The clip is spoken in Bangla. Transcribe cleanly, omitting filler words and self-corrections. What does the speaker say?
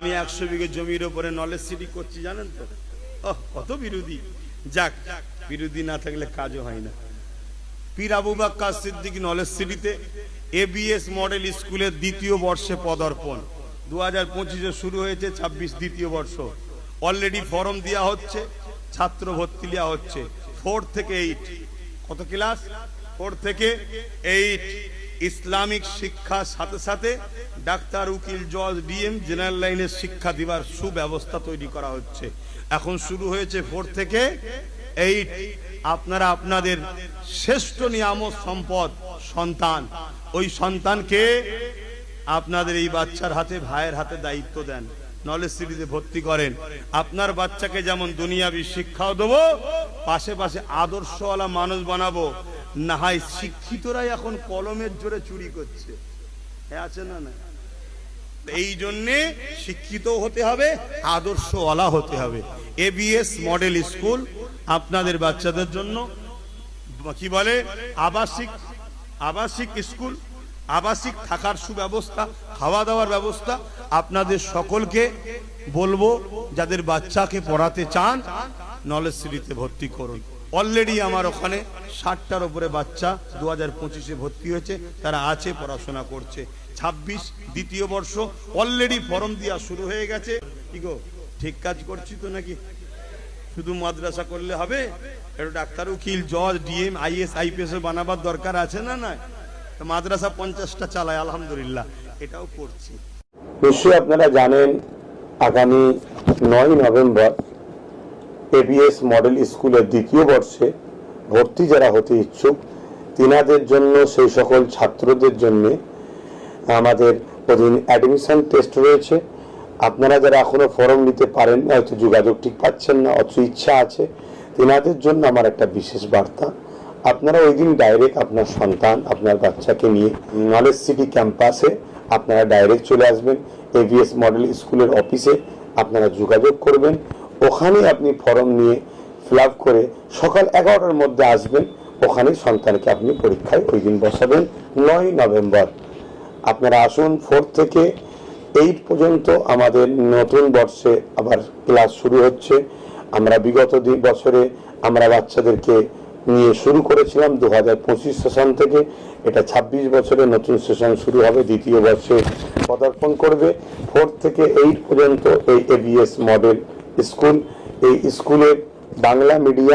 আমি 100 বিঘে জমির উপরে নলেজ সিটি করছি, জানেন তো? কত বিরোধী। যাক, বিরোধী না থাকলে কাজও হয় না। পীর আবু বকর সিদ্দিক নলেজ সিটিতে এবিএস মডেল স্কুলের দ্বিতীয় বর্ষে পদার্পণ 2025-এ শুরু হয়েছে, 26 দ্বিতীয় বর্ষ। অলরেডি ফর্ম দেওয়া হচ্ছে, ছাত্র ভর্তি দেওয়া হচ্ছে 4 থেকে 8। কত ক্লাস? 4 থেকে 8। ইসলামিক শিক্ষার সাথে সাথে ডাক্তার, উকিল, জজ, ডিএম, জেনারেল লাইনের শিক্ষা দিবার সুব্যবস্থা তৈরি করা হচ্ছে। এখন শুরু হয়েছে 4 থেকে 8। আপনারা আপনাদের শ্রেষ্ঠ নিয়ামত সম্পদ সন্তান, ওই সন্তানকে আপনাদের এই বাচ্চার হাতে, ভাইয়ের হাতে দায়িত্ব দেন, নলেজ সিটিতে ভর্তি করেন। আপনার বাচ্চাকে যেমন দুনিয়াবি শিক্ষাও দেবো, পাশে পাশে আদর্শওয়ালা মানুষ বানাবো। না হয় শিক্ষিতরাই এখন কলমের জোরে চুরি করছে, আছে না? না, এই জন্যে শিক্ষিত হতে হবে, আদর্শওয়ালা হতে হবে। এবিএস মডেল স্কুল আপনাদের বাচ্চাদের জন্য কি বলে, আবাসিক স্কুল, আবাসিক থাকার সুব্যবস্থা, খাওয়া দাওয়ার ব্যবস্থা। আপনাদের সকলকে বলবো, যাদের বাচ্চাকে পড়াতে চান নলেজ সিটিতে ভর্তি করুন। অলরেডি আমার ওখানে 60টার উপরে বাচ্চা 2025-এ ভর্তি হয়েছে, তারা আছে, পড়াশোনা করছে। 26 দ্বিতীয় বর্ষ, অলরেডি ফর্ম দেওয়া শুরু হয়ে গেছে। কি গো, ঠিক কাজ করছি তো নাকি? শুধু মাদ্রাসা করলে হবে? একটু ডাক্তার, উকিল, জজ, ডিএম, আইএস, আইপিএস বানাবার দরকার আছে না? না, মাদ্রাসা 50টা চালায়, আলহামদুলিল্লাহ, এটাও করছি। নিশ্চয়ই আপনারা জানেন, আগামী 9 নভেম্বর এবিএস মডেল স্কুলের দ্বিতীয় বর্ষে ভর্তি যারা হতে ইচ্ছুক, তিনাদের জন্য, সেই সকল ছাত্রদের জন্য আমাদের অধীন অ্যাডমিশন টেস্ট রয়েছে। আপনারা যারা এখনো ফর্ম নিতে পারেন, হয়তো যোগাযোগ ঠিক পাচ্ছেন না, অথচ ইচ্ছা আছে, তিনাদের জন্য আমার একটা বিশেষ বার্তা। আপনারা ওই দিন ডাইরেক্ট আপনার সন্তান, আপনার বাচ্চাকে নিয়ে নলেজ সিটি ক্যাম্পাসে আপনারা ডাইরেক্ট চলে আসবেন। এবিএস মডেল স্কুলের অফিসে আপনারা যোগাযোগ করবেন, ওখানে আপনি ফর্ম নিয়ে ফিল আপ করে সকাল 11টার মধ্যে আসবেন। ওখানে সন্তানকে আপনি পরীক্ষায় ওই দিন বসাবেন 9 নভেম্বর। আপনারা আসুন। 4 থেকে 8 পর্যন্ত আমাদের নতুন বর্ষে আবার ক্লাস শুরু হচ্ছে। আমরা বিগত বছরে আমরা বাচ্চাদেরকে নিয়ে শুরু করেছিলাম 2025 সেশন থেকে। এটা 26 বছরে নতুন সেশন শুরু হবে, দ্বিতীয় বর্ষে পদার্পণ করবে। 4 থেকে 8 পর্যন্ত এই এবিএস মডেল স্কুল, এই স্কুলের বাংলা মিডিয়াম